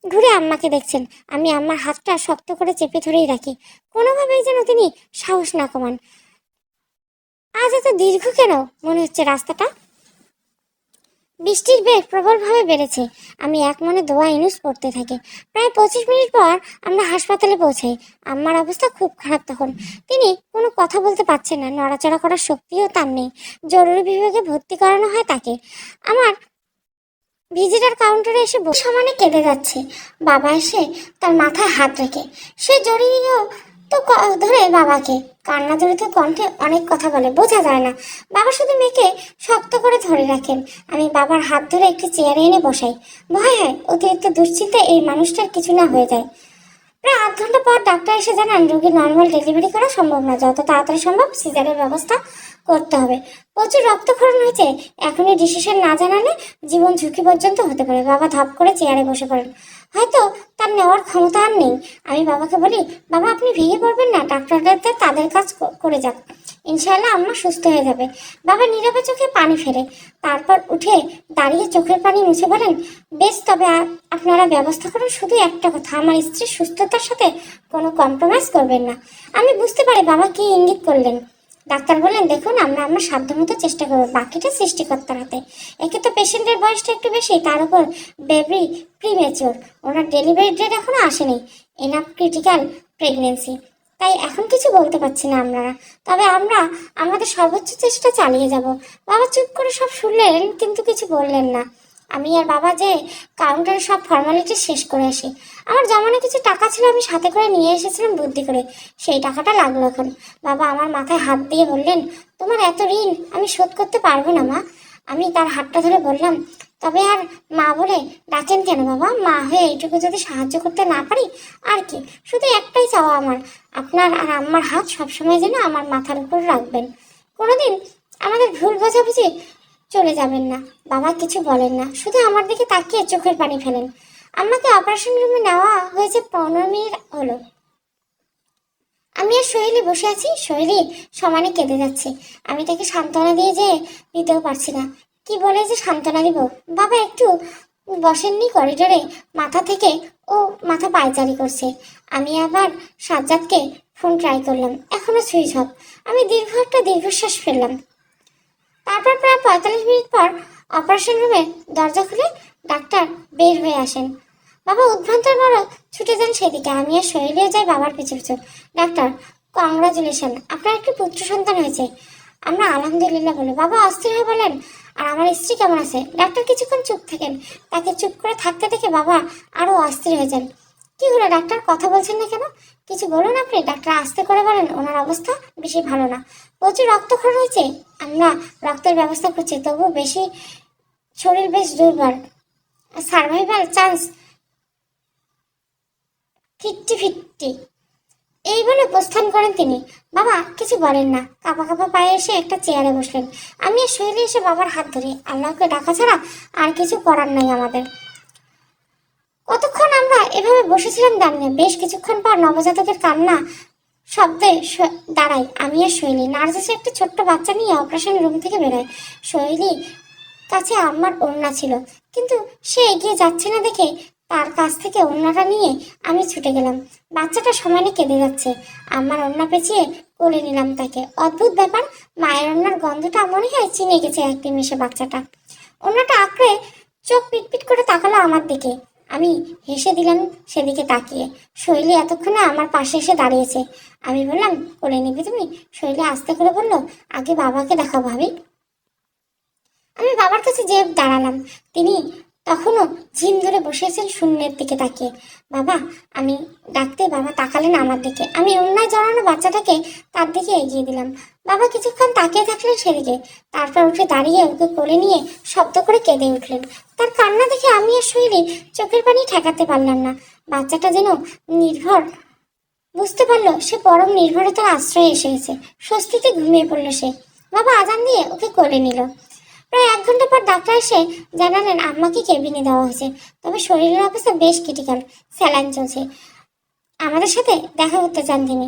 ঘুরে আম্মাকে দেখছেন। আমি আমার হাতটা শক্ত করে চেপে ধরেই রাখি, কোনোভাবেই যেন তিনি সাহস না কমান। আজ এত দীর্ঘ কেন মনে হচ্ছে রাস্তাটা? বৃষ্টির বেগ প্রবলভাবে বেড়েছে। আমি এক মনে দোয়া ইনুস পড়তে থাকি। প্রায় 25 মিনিট পর আমরা হাসপাতালে পৌঁছাই। আম্মার অবস্থা খুব খারাপ তখন। তিনি কোনো কথা বলতে পারছেন না, নড়াচড়া করার শক্তিও তার নেই। জরুরি বিভাগে ভর্তি করানো হয় তাকে। আমার ভিজিটার কাউন্টারে এসে সমানে কেঁদে যাচ্ছে। বাবা এসে তার মাথায় হাত রেখে সে জড়িয়েও তো ধরে বাবাকে। কান্না জড়িত কণ্ঠে অনেক কথা বলে, বোঝা যায় না। বাবা শুধু মেয়েকে শক্ত করে ধরে রাখেন। আমি বাবার হাত ধরে একটি চেয়ারে এনে বসাই। ভয় হয় অতিরিক্ত দুশ্চিন্তায় এই মানুষটার কিছু না হয়ে যায়। প্রায় 8 ঘন্টা পর ডাক্তার এসে জানান, রোগীর নর্মাল ডেলিভারি করা সম্ভব না, যত তাড়াতাড়ি সম্ভব সিজারের ব্যবস্থা করতে হবে। প্রচুর রক্তক্ষরণ হয়েছে, এখনই ডিসিশন না জানালে জীবন ঝুঁকি পর্যন্ত হতে পারে। বাবা ধপ করে চেয়ারে বসে পড়েন। হয়তো তার নেওয়ার ক্ষমতা আর নেই। আমি বাবাকে বলি, বাবা আপনি ভেঙে পড়বেন না, ডাক্তারদের তাদের কাজ করে যাক, ইনশাআল্লাহ আম্মা সুস্থ হয়ে যাবে। বাবা নীরবে চোখে পানি ফেলে, তারপর উঠে দাঁড়িয়ে চোখের পানি মুছে বলেন, বেশ, তবে আপনারা ব্যবস্থা করুন। শুধু একটা কথা, আমার স্ত্রীর সুস্থতার সাথে কোনো কম্প্রোমাইজ করবেন না। আমি বুঝতে পারি বাবা কি ইঙ্গিত করলেন। ডাক্তার বললেন, দেখুন, আমরা আমার সাধ্যমতো চেষ্টা করবো, বাকিটা সৃষ্টিকর্তার হাতে। একে তো পেশেন্টের বয়সটা একটু বেশি, তার উপর বেবি প্রিমেচিওর, ওনার ডেলিভারি ডেট এখনো আসেনি, এনাফ ক্রিটিক্যাল প্রেগনেন্সি, তাই এখন কিছু বলতে পারছি না আমরা, তবে আমরা আমাদের সর্বোচ্চ চেষ্টা চালিয়ে যাব। বাবা চুপ করে সব শুনলেন, কিন্তু কিছু বললেন না। আমি আর বাবা যে কাউন্টারে সব ফর্মালিটি শেষ করে আসি। আমার জমানো কিছু টাকা ছিল, আমি সাথে করে নিয়ে এসেছিলাম বুদ্ধি করে, সেই টাকাটা লাগলো এখন। বাবা আমার মাথায় হাত দিয়ে বললেন, তোমার এত ঋণ আমি শোধ করতে পারবো না মা। আমি তার হাতটা ধরে বললাম, তবে আর মা বলে ডাকেন কেন বাবা? মা হয়ে এইটুকু যদি সাহায্য করতে না পারি আর কি, শুধু একটাই চাওয়া আমার, আপনার আর আম্মার হাত সবসময় যেন আমার মাথার উপর রাখবেন, কোনোদিন আমাদের ভুল বোঝাবুঝি চলে যাবেন না। বাবা কিছু বলেন না, শুধু আমার দিকে তাকিয়ে চোখের পানি ফেলেন। আমাকে অপারেশন রুমে নেওয়া হয়েছে 15 মিনিট হলো। আমি আর শৈলী বসে আছি, শৈলী সমানে কেঁদে যাচ্ছে। আমি তাকে সান্ত্বনা দিয়ে যে দিতেও পারছি না, কি বলে যে সান্ত্বনা দিব। বাবা একটু বসেননি করিডোরে, মাথা থেকে ও মাথা পায়চারি করছে। আমি আবার সাজ্জাদকে ফোন ট্রাই করলাম, এখনো সুইচ অফ। আমি একটা দীর্ঘশ্বাস ফেললাম। তারপর প্রায় 45 মিনিট পর অপারেশন রুমে দরজা খুলে ডাক্তার বের হয়ে আসেন। বাবা উদ্ভ্রান্তের বড় ছুটে যান সেদিকে, আমি আর শৈলীও যাই বাবার পিছু পিছু। ডাক্তার, কংগ্রাচুলেশন, আপনার একটি পুত্র সন্তান হয়েছে। আমরা আলহামদুলিল্লাহ বলে বাবা অস্থির হয়ে বলেন, আর আমার স্ত্রী কেমন আছে? ডাক্তার কিছুক্ষণ চুপ থাকেন, তাকে চুপ করে থাকতে দেখে বাবা আরো অস্থির হয়ে যান। কি হলো ডাক্তার, কথা বলছেন না কেন? কিছু বলুন আপনি। ডাক্তার আস্তে করে বলেন, ওনার অবস্থা বেশি ভালো না, প্রচুর রক্তক্ষরণ হয়েছে, আমরা রক্তের ব্যবস্থা করছি, তবু বেশি শরীর বেশ দুর্বল, সার্ভাইভাল চান্স 50-50। এই বলে প্রস্থান করেন তিনি। বাবা কিছু বলেন না, কাঁপা কাঁপা পায়ে এসে একটা চেয়ারে বসলেন। আমি আর শৈলী এসে বাবার হাত ধরে, আল্লাহকে ডাকা ছাড়া আর কিছু করার নাই আমাদের। কতক্ষণ আমরা এভাবে বসেছিলাম দাঁড়িয়ে, বেশ কিছুক্ষণ পর নবজাতকের কান্না শব্দে দাঁড়াই। আমি আর শৈলী, নার্স এসে একটা ছোট্ট বাচ্চা নিয়ে অপারেশন রুম থেকে বেরোয়। শৈলী কাছে আমার ওড়না ছিল, কিন্তু সে এগিয়ে যাচ্ছে না দেখে তার কাছ থেকে ওড়নাটা নিয়ে আমি ছুটে গেলাম। বাচ্চাটা সমানে কেঁদে যাচ্ছে, আমার ওড়না পেঁচিয়ে কোলে নিলাম তাকে। অদ্ভুত ব্যাপার, মায়ের ওড়নার গন্ধটা মনে হয় চিনে গেছে এক নিমেষে বাচ্চাটা। ওড়নাটা আঁকড়ে চোখ পিটপিট করে তাকালো আমার দিকে। আমি হেসে দিলাম সেদিকে তাকিয়ে। শৈলী এতক্ষণে আমার পাশে এসে দাঁড়িয়েছে। আমি বললাম, কোলে নিবি তুমি? শৈলী আস্তে করে বলল, আগে বাবাকে দেখাবো ভাবি। আমি বাবার কাছে যেয়ে দাঁড়ালাম। তিনি তখনও ঝিম ধরে বসেছেন শূন্যের দিকে তাকিয়ে। বাবা, আমি ডাকতে বাবা তাকালেন আমার দিকে। আমি অন্যায় জড়ানো বাচ্চাটাকে তার দিকে এগিয়ে দিলাম। বাবা কিছুক্ষণ তাকিয়ে থাকলেন সেদিকে, তারপর উঠে দাঁড়িয়ে ওকে কোলে নিয়ে শব্দ করে কেঁদে উঠলেন। তার কান্না দেখে আমি আর শৈলী চোখের পানি ঠেকাতে পারলাম না। বাচ্চাটা যেন নির্ভর, বুঝতে পারলো সে পরম নির্ভরতার আশ্রয়ে এসে গেছে। স্বস্তিতে ঘুমিয়ে পড়ল সে। বাবা আজান দিয়ে ওকে কোলে নিল। প্রায় 1 ঘন্টা পর ডাক্তার এসে জানালেন আম্মাকে কেবিনে দেওয়া হয়েছে, তবে শরীরের অবস্থা বেশ ক্রিটিক্যাল, স্যালাইন চলছে। আমাদের সাথে দেখা করতে চান তিনি।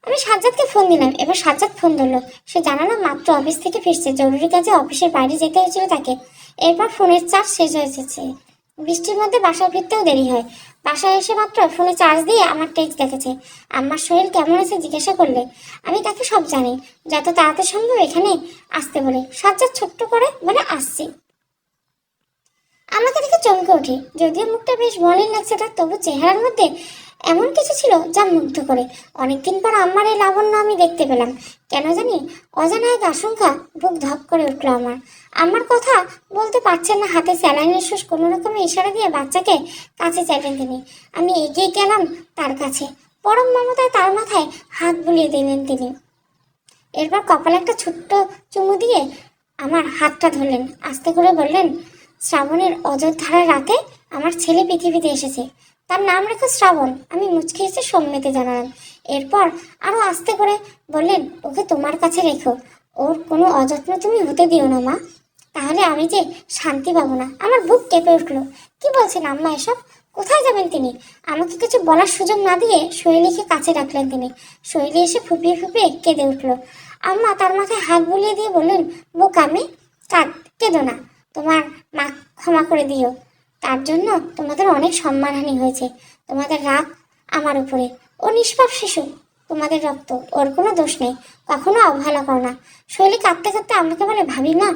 আমি সাজ্জাদকে ফোন দিলাম, এবার সাজ্জাদ ফোন ধরলো। সে জানালো মাত্র অফিস থেকে ফিরছে, জরুরি কাজে অফিসের বাইরে যেতে হয়েছিল তাকে। এরপর ফোনের চার্জ শেষ হয়ে যাচ্ছে, বৃষ্টির মধ্যে বাসায় ফিরতেও দেরি হয়। বাসায় এসে মাত্র ফোনে চার্জ দিয়ে আমার টেক্সট দেখেছে, আম্মার শরীর কেমন আছে জিজ্ঞাসা করলে। আমি তাকে সব জানি, যত তাড়াতাড়ি সম্ভব এখানে আসতে বলে। সাজ্জাদ ছোট্ট করে বলে, আসছি। আমাকে দেখে চমকে ওঠে, যদিও মুখটা বেশ মলিন লাগছে তার, তবু চেহারার মধ্যে এমন কিছু ছিল যা মুগ্ধ করে। অনেকদিন পর আম্মার এই লাবণ্য আমি দেখতে পেলাম। কেন জানি অজানা এক আশঙ্কা বুক ধক করে উঠলো আমার। আমার কথা বলতে পারছেন না, হাতে স্যালাইনের সুস কোনো রকমে ইশারা দিয়ে বাচ্চাকে কাছে চাইলেন তিনি। আমি এগিয়ে গেলাম তার কাছে, পরম মমতায় তার মাথায় হাত বুলিয়ে দিলেন তিনি। এরপর কপালে একটা ছোট্ট চুমু দিয়ে আমার হাতটা ধরলেন, আস্তে করে বললেন, শ্রাবণের অযোধ্যার রাতে আমার ছেলে পৃথিবীতে এসেছে, তার নাম রেখো শ্রাবণ। আমি মুচকি এসে সম্মতি জানালাম। এরপর আরো আস্তে করে বললেন, ওকে তোমার কাছে রেখো, ওর কোনো অযত্ন তুমি হতে দিও না মা, তাহলে আমি যে শান্তি পাবো না। আমার বুক কেঁপে উঠলো। কি বলছেন আম্মা এসব? কোথায় যাবেন তিনি? আমাকে কিছু বলার সুযোগ না দিয়ে শৈলীকে কাছে রাখলেন তিনি। শৈলী এসে ফুপিয়ে ফুপিয়ে কেঁদে উঠলো। আম্মা তার মাথায় হাত বুলিয়ে দিয়ে বললেন, বোকা মেয়ে, কেঁদো না, তোমার মা ক্ষমা করে দিও, তার জন্য তোমাদের অনেক সম্মানহানি হয়েছে। তোমাদের রাগ আমার উপরে, ও নিষ্পাপ শিশু, তোমাদের রক্ত, ওর কোনো দোষ নেই, কখনো অবহেলা করো না। শৈলী কাঁদতে কাঁদতে আমাকে বলে, ভাবি মা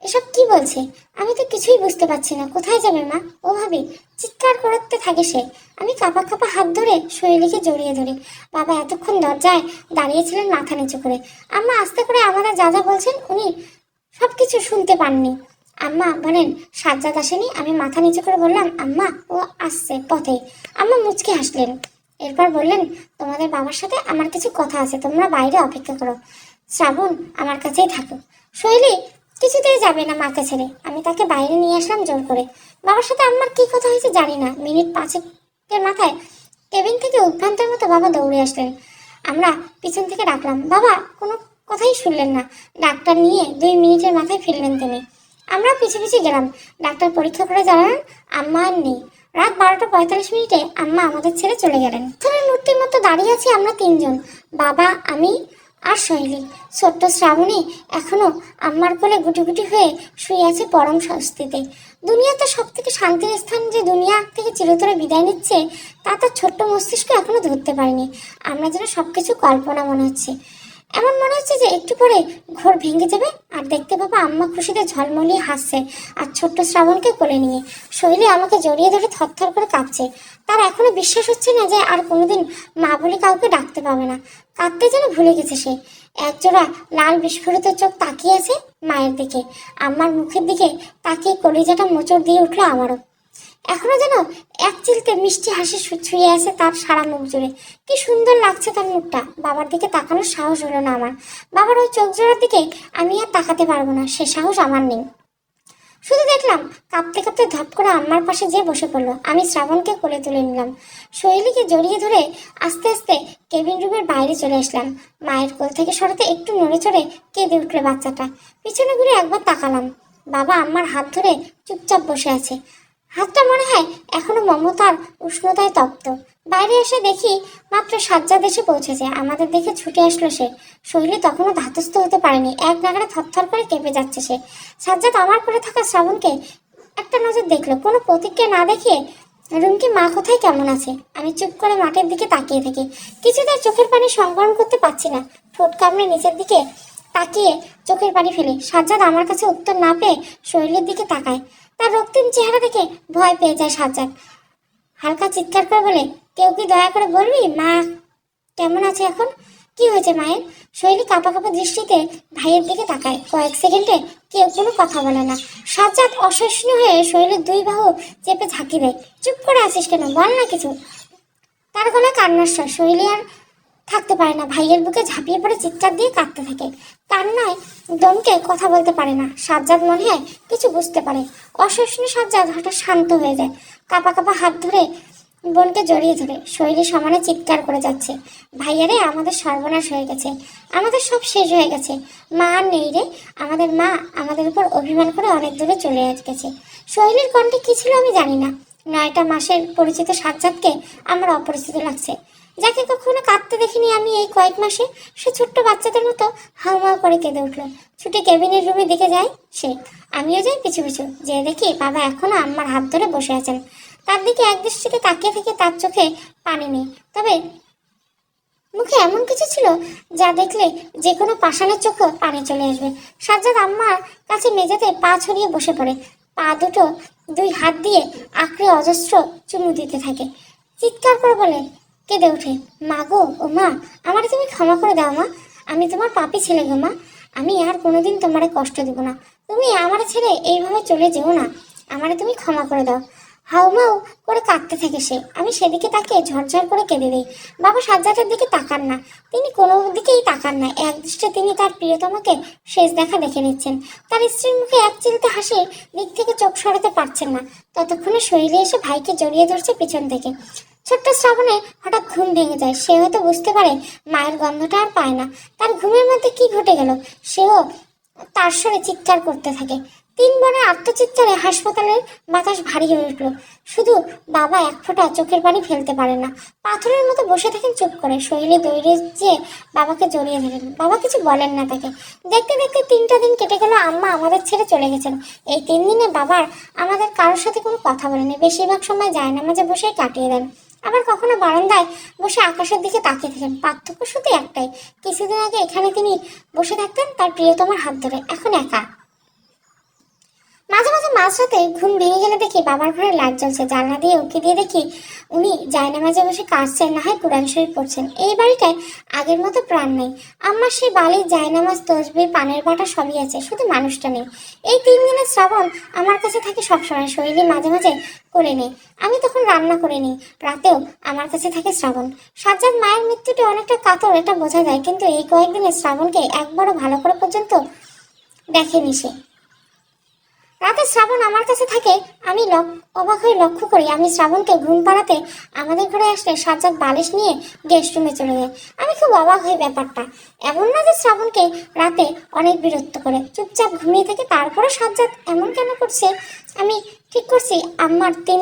এসব কি বলছে? আমি তো কিছুই বুঝতে পারছি না। কোথায় যাবে মা? ও ভাবি, চিৎকার করতে থাকে সে। আমি কাঁপা কাঁপা হাত ধরে শৈলীকে জড়িয়ে ধরি। বাবা এতক্ষণ দরজায় দাঁড়িয়েছিলেন মাথা নিচু করে। আম্মা আস্তে করে আমাদের যা যা বলছেন উনি সবকিছু শুনতে পাননি। আম্মা বলেন সাজ্জাদ আসেনি? আমি মাথা নিচু করে বললাম, আম্মা ও আসছে পথে। আম্মা মুচকে হাসলেন, এরপর বললেন, তোমাদের বাবার সাথে আমার কিছু কথা আছে, তোমরা বাইরে অপেক্ষা করো, শ্রাবণ আমার কাছেই থাকো। শৈলী কিছুতেই যাবে না মাকে ছেড়ে। আমি তাকে বাইরে নিয়ে আসলাম জোর করে। বাবার সাথে আমার কি কথা হয়েছে জানি না, মিনিট 5-এর মাথায় কেবিন থেকে উদ্ভ্রান্তের মতো বাবা দৌড়ে আসলেন। আমরা পিছন থেকে ডাকলাম, বাবা কোনো কথাই শুনলেন না। ডাক্তার নিয়ে 2 মিনিটের মাথায় ফিরলেন তিনি। আমরা পিছু পিছু গেলাম। ডাক্তার পরীক্ষা করে জানালেন আম্মা আর নেই। রাত 12টা 45 মিনিটে আম্মা আমাদের ছেড়ে চলে গেলেন। পাথরের মূর্তির মতো দাঁড়িয়ে আছি আমরা 3জন, বাবা, আমি আর শৈলী। ছোট্ট শ্রাবণী এখনো আম্মার কোলে গুটি গুটি হয়ে শুয়ে আছে পরম স্বস্তিতে। দুনিয়াতে সব থেকে শান্তির স্থান যে দুনিয়া থেকে চিরতরে বিদায় নিচ্ছে, তা তার ছোট্ট মস্তিষ্ক এখনো ধরতে পারেনি। আমরা যেন সবকিছু কল্পনা মনে হচ্ছে। এমন মনে হচ্ছে যে একটু পরে ঘোর ভেঙে যাবে আর দেখতে পাবো আম্মা খুশিতে ঝলমলিয়ে হাসছে আর ছোট্ট শ্রাবণকে কোলে নিয়ে। শৈলী আমাকে জড়িয়ে ধরে থরথর করে কাঁপছে। তার এখনো বিশ্বাস হচ্ছে না যে আর কোনোদিন মা বলে কাউকে ডাকতে পাবে না। কাঁদতে যেন ভুলে গেছে সে। একজোড়া লাল বিস্ফোরিত চোখ তাকিয়ে আছে মায়ের দিকে, আম্মার মুখের দিকে তাকিয়ে কলিজাটা মোচড় দিয়ে উঠলো আমারও। এখনো যেন এক চিলতে মিষ্টি হাসি ছুঁয়ে আছে তার সারা মুখ জুড়ে। কি সুন্দর লাগছে তার মুখটা। বাবার দিকে তাকানোর সাহস হলো না আমার। বাবার ওই চোখ জোড়ার দিকে আমি আর তাকাতে পারবো না, সে সাহস আমার নেই। শুধু দেখলাম কাঁপতে কাঁপতে ধপ করে আম্মার পাশে যেয়ে বসে পড়লো। আমি শ্রাবণকে কোলে তুলে নিলাম, শৈলীকে জড়িয়ে ধরে আস্তে আস্তে কেবিন রুমের বাইরে চলে আসলাম। মায়ের কোল থেকে সরাতে একটু নড়ে চড়ে কেঁদে উঠলো বাচ্চাটা। পিছনে ঘুরে একবার তাকালাম, বাবা আম্মার হাত ধরে চুপচাপ বসে আছে। হাতটা মনে হয় এখনো মমতার উষ্ণতায় তপ্ত। বাইরে এসে দেখি মাত্র সাজ্জাদ এসে পৌঁছেছে। আমাদের দেখে ছুটে আসলো সে। শৈলী তখনও ধাতস্থ হতে পারেনি, এক নাগাড়ে থরথর করে কেঁপে যাচ্ছে সে। সাজ্জাদ আমার পরে থাকা শ্রাবণকে একটা নজর দেখলো, কোনো প্রতিক্রিয়া না দেখিয়ে, রুমকি মা কোথায়, কেমন আছে? আমি চুপ করে মাঠের দিকে তাকিয়ে থাকি। কিছুতেই চোখের পানি সংবরণ করতে পারছি না। ঠোঁট কামড়ে নিচের দিকে তাকিয়ে চোখের পানি ফেলে সাজ্জাদ আমার কাছে উত্তর না পেয়ে শৈলীর দিকে তাকায়। তার রক্তিম চেহারা দেখে ভয় পেয়ে যায় সাজ্জাদ। হালকা চিৎকার করে বলে, কেউ কি দয়া করে বলবি মা কেমন আছে এখন? কি হয়েছে মায়ের? শৈলী কাঁপা কাঁপা দৃষ্টিতে ভাইয়ের দিকে তাকায়। কয়েক সেকেন্ডে কেউ কোনো কথা বলে না। সাজ্জাদ অসহিষ্ণু হয়ে শৈলীর 2 বাহু চেপে ঝাঁকি দেয়। চুপ করে আছিস কেন, বল না কিছু। তার গলায় কান্নার স্বর। শৈলী আর থাকতে পারে না, ভাইয়ের বুকে ঝাঁপিয়ে পড়ে চিৎকার দিয়ে কাঁদতে থাকে। কান্নায় দমকে কথা বলতে পারে না। সাজ্জাদ মনে হয় কিছু বুঝতে পারে। অসহিষ্ণু সাজ্জাদ হঠাৎ শান্ত হয়ে যায়। কাঁপা কাঁপা হাত ধরে বোনকে জড়িয়ে ধরে শৈলী সমানে চিৎকার করে যাচ্ছে, ভাইয়ারে আমাদের সর্বনাশ হয়ে গেছে, আমাদের সব শেষ হয়ে গেছে। মা আর নেই রে, আমাদের মা আমাদের উপর অভিমান করে অনেক দূরে চলে গেছে। শৈলীর কণ্ঠে কি ছিল আমি জানি না। 9টা মাসের পরিচিত সাজ্জাদকে আমার অপরিচিত লাগছে। যাকে কখনো কাঁদতে দেখিনি আমি এই কয়েক মাসে, সে ছোট্ট বাচ্চাদের মতো হাউমাউ করে কেঁদে উঠলো। ছুটে কেবিনের রুমে দিকে যায় সে। আমিও যাই পিছু পিছু। যে দেখি বাবা এখনো আম্মার হাত ধরে বসে আছেন। তার দিকে এক দৃষ্টিতে তাকিয়ে থেকে তার চোখে পানি নেই, তবে মুখে এমন কিছু ছিল যা দেখলে যে কোনো পাষাণের চোখে পানি চলে আসবে। সাজ্জাদ আম্মার কাছে মেঝেতে পা ছড়িয়ে বসে পড়ে। পা দুটো 2 হাত দিয়ে আঁকড়ে অজস্র চুমু দিতে থাকে। চিৎকার করে বলে, কেঁদে ওঠে, মা গো, ও মা, আমারে তুমি ক্ষমা করে দাও মা। আমি তোমার পাপী ছেলে গো মা। আমি আর কোনোদিন তোমারে কষ্ট দেব না। তুমি আমার ছেড়ে এইভাবে চলে যেও না। আমারে তুমি ক্ষমা করে দাও। হাউমাউ করে কাঁদতে থাকে সে। আমি সেদিকে তাকে ঝরঝর করে কেঁদে দিই। বাবা সাজ্জাদের দিকে তাকান না, তিনি কোনো দিকেই তাকান না। এক দৃষ্টে তিনি তার প্রিয়তমাকে শেষ দেখা দেখে নিচ্ছেন। তার স্ত্রীর মুখে এক চিলতে হাসির দিক থেকে চোখ সরাতে পারছেন না। ততক্ষণে শৈলী এসে ভাইকে জড়িয়ে ধরছে পিছন থেকে। ছোট্ট শ্রাবণে হঠাৎ ঘুম ভেঙে যায়। সে হয়তো বুঝতে পারে মায়ের গন্ধটা আর পায় না। তার ঘুমের মধ্যে কি ঘটে গেল, সেও তার স্বরে চিৎকার করতে থাকে। 3 বোনের আত্মচিৎকারে হাসপাতালের বাতাস ভারী হয়ে উঠল। শুধু বাবা এক ফোঁটা চোখের পানি ফেলতে পারেন না, পাথরের মতো বসে থাকেন চুপ করে। শৈলী দৌড়ে যেয়ে বাবাকে জড়িয়ে ধরেন। বাবা কিছু বলেন না তাকে। দেখতে দেখতে 3টা দিন কেটে গেল। আম্মা আমাদের ছেড়ে চলে গেছেন। এই 3 দিনে বাবার আমাদের কারোর সাথে কোনো কথা বলেনি। বেশিরভাগ সময় জায়নামাজে বসে কাটিয়ে দেন। আবার কখনো বারান্দায় বসে আকাশের দিকে তাকিয়ে থাকেন। পার্থক্য শুধু একটাই, কিছুদিন আগে এখানে তিনি বসে থাকতেন তার প্রিয়তমার হাত ধরে, এখন একা। মাঝে মাঝে মাঝরাতে ঘুম ভেঙে গেলে দেখি বাবার ঘরে লাইট জ্বলছে, জানলা দিয়ে উঁকি দিয়ে দেখি উনি জায়নামাজে বসে কাঁদছেন, না হয় কোরআন শরীফ পড়ছেন। এই বাড়িটায় আগের মতো প্রাণ নেই। আমার সেই বালির জায়নামাজ, তসবির, পানের বাটা সবই আছে, শুধু মানুষটা নেই। এই 3 দিনের শ্রাবণ আমার কাছে থাকে সবসময়, শরীরে মাঝে মাঝে করে নেই। আমি তখন রান্না করে নিই, রাতেও আমার কাছে থাকে শ্রাবণ। সাজ্জাদ মায়ের মৃত্যুটা অনেকটা কাতর, এটা বোঝা যায়, কিন্তু এই কয়েকদিনে শ্রাবণকে একবারও ভালো করে পর্যন্ত দেখেনি সে। রাতে শ্রাবণ আমার কাছে থাকে, আমি অবাক হয়ে লক্ষ্য করি আমি শ্রাবণকে ঘুম পাড়াতে আমাদের ঘরে আসলে সাজ্জাদ বালিশ নিয়ে গেস্ট রুমে চলে যায়। আমি খুব অবাক হই ব্যাপারটা। এমন না যে শ্রাবণকে রাতে অনেক বিরক্ত করে, চুপচাপ ঘুমিয়ে থাকে, তারপরে সাজ্জাদ এমন কেন করছে। আমি ঠিক করছি আমার 3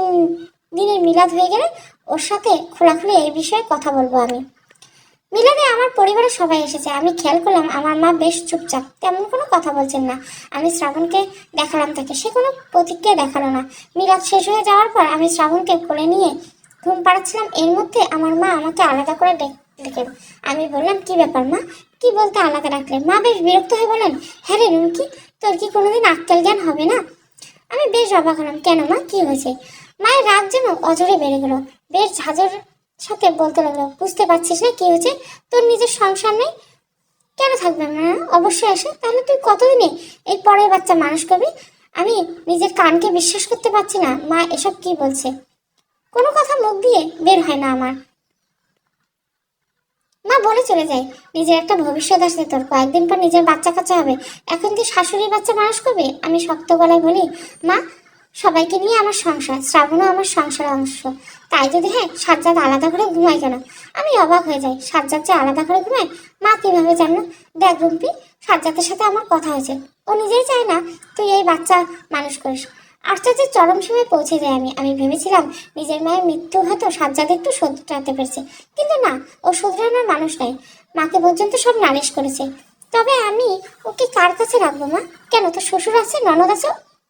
দিনের মিলাদ হয়ে গেলে ওর সাথে খোলাখুলি এই বিষয়ে কথা বলবো আমি। মিলাদে আমার পরিবারের সবাই এসেছে। আমি খেয়াল করলাম আমার মা বেশ চুপচাপ, তেমন কোনো কথা বলছেন না। আমি শ্রাবণকে দেখালাম তাকে, সে কোনো প্রতিক্রিয়া দেখালো না। মিলাদ শেষ হয়ে যাওয়ার পর আমি শ্রাবণকে কোলে নিয়ে ঘুম পাড়াচ্ছিলাম, এর মধ্যে আমার মা আমাকে আলাদা করে ডেকে। আমি বললাম, কি ব্যাপার মা, কি বলতে আলাদা ডাকলেন? মা বেশ বিরক্ত হয়ে বলেন, হ্যাঁ রে রুমকি, তোর কি কোনোদিন আক্কেল জ্ঞান হবে না? আমি বেশ অবাক হলাম, কেন মা, কি হয়েছে? মায়ের রাগ যেন অজরে বেড়ে গেল, বেশ ঝাঁঝর সাথে বলতে লাগলো, বুঝতে পারছিস না কি হয়েছে? তোর নিজের সংসার নেই? কেন থাকবে না? অবশ্যই আসে। তাহলে তুই কতদিনে এই পরের বাচ্চা মানুষ করবি? আমি নিজের কানকে বিশ্বাস করতে পারছি না। মা এসব কি বলছে? কোনো কথা মুখ দিয়ে বের হয় না আমার। মা বলে চলে যায়, নিজের একটা ভবিষ্যৎ আসছে তোর, কয়েকদিন পর নিজের বাচ্চা কাচ্চা হবে, এখন তুই শাশুড়ির বাচ্চা মানুষ করবি? আমি শক্ত গলায় বলি, মা সবাইকে নিয়ে আমার সংসার, শ্রাবণও আমার সংসারের অংশ, তাই যদি হয় সাজ্জাদ আলাদা করে ঘুমায় কেন? আমি অবাক হয়ে যাই, সাজ্জাদ যে আলাদা করে ঘুমায় মা কিভাবে জানলো? দেখ রুম্পি, সাজ্জাদের সাথে আমার কথা হয়েছে, ও নিজেই চায় না তুই এই বাচ্চা মানুষ করিস। আশ্চর্যের চরম সময় পৌঁছে যাই আমি ভেবেছিলাম নিজের মায়ের মৃত্যু হয়তো সাজ্জাদ একটু শোধরাতে পেরেছে, কিন্তু না, ও শোধরানোর মানুষ নাই। মাকে পর্যন্ত সব নালিশ করেছে। তবে আমি ওকে কার কাছে রাখবো মা? কেন, তোর শ্বশুর আছে, ননদ আছে,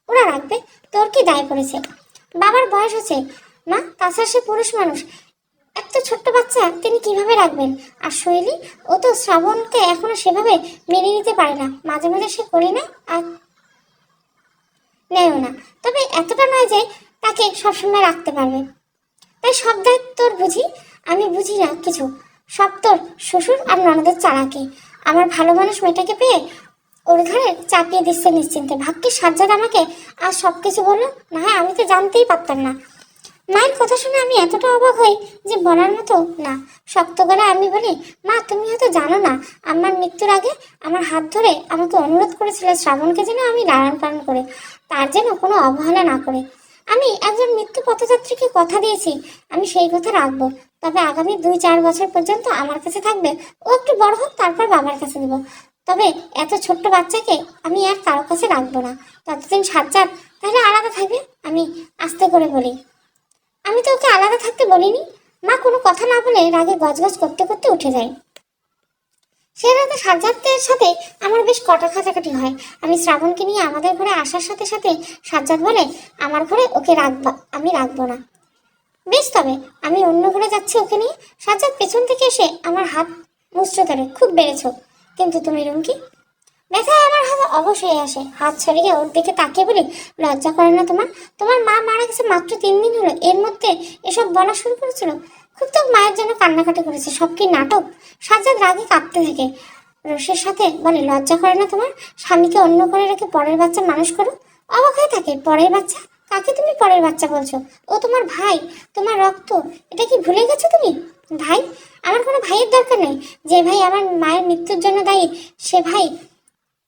ওরা রাখবে, তোর কি দায় পড়েছে? বাবার বয়স হচ্ছে মা, তাছাড়া সে পুরুষ মানুষ, এত ছোট্ট বাচ্চা তিনি কিভাবে রাখবেন? আর শৈলী, ও তো শ্রাবণকে এখনো সেভাবে মেনে নিতে পারে না, মাঝে মাঝে সে করে না আর নেয়ও না, তবে এতটা নয় যে তাকে সবসময় রাখতে পারবে। তাই সব দায়িত্ব তোর বুঝি? আমি বুঝি না কিছু, সব তোর শ্বশুর আর ননদের চালাকি। আমার ভালো মানুষ মেয়েটাকে পেয়ে ওর ঘরে চাপিয়ে দিচ্ছে নিশ্চিন্তে। ভাগ্যে সাজ্জাদ আমাকে আর সব কিছু বললো, না হয় আমি তো জানতেই পারতাম না। মায়ের কথা শুনে আমি এতটা অবাক হই যে বলার মতো না। শক্ত গলায় আমি বলি, মা তুমি হয়তো জানো না, আমার মৃত্যুর আগে আমার হাত ধরে আমাকে অনুরোধ করেছিল শ্রাবণকে যেন আমি লালন পালন করে, তার যেন কোনো অবহেলা না করে। আমি একজন মৃত্যু পথযাত্রীকে কথা দিয়েছি, আমি সেই কথা রাখবো। তবে আগামী 2-4 বছর পর্যন্ত আমার কাছে থাকবে, ও একটু বড় হোক তারপর বাবার কাছে দেবো। তবে এত ছোট্ট বাচ্চাকে আমি আর কারো কাছে রাখবো না। ততদিন সাজ্জাদ তাহলে আলাদা থাকবে। আমি আস্তে করে বলি, আমি তো ওকে আলাদা থাকতে বলিনি। মা কোনো কথা না বলে রাগে গজগজ করতে করতে উঠে যায়। সে রাতে সাজ্জাদের সাথে আমার বেশ কটা খাচাখাটি হয়। আমি শ্রাবণকে নিয়ে আমাদের ঘরে আসার সাথে সাথে সাজ্জাদ বলে, আমার ঘরে ওকে রাখবা, আমি রাখবো না। বেশ, তবে আমি অন্য ঘরে যাচ্ছি ওকে নিয়ে। সাজ্জাদ পেছন থেকে এসে আমার হাত মুচড়ে ধরে, খুব বেড়েছো কিন্তু তুমি রুমকি। ব্যথায় আমার হাত অবশ হয়ে আসে, হাত ছড়িয়ে ওর দিকে তাকিয়ে বলি, লজ্জা করে না তোমার? তোমার মা মারা গেছে মাত্র 3 দিন হলো, এর মধ্যে এসব বলা শুরু করেছিল? খুব তো মায়ের জন্য কান্নাকাটি করেছে, সব কি নাটক? সাজ্জাদ রাগে কাঁপতে থাকে, রোষের সাথে বলে, লজ্জা করে না তোমার? স্বামীকে অন্য করে রেখে পরের বাচ্চা মানুষ করো। অবাক হয়ে থাকে, পরের বাচ্চা? কাকে তুমি পরের বাচ্চা বলছো? ও তোমার ভাই, তোমার রক্ত, এটা কি ভুলে গেছো তুমি? ভাই? আমার কোনো ভাইয়ের দরকার নেই। যে ভাই আমার মায়ের মৃত্যুর জন্য দায়ী, সে ভাই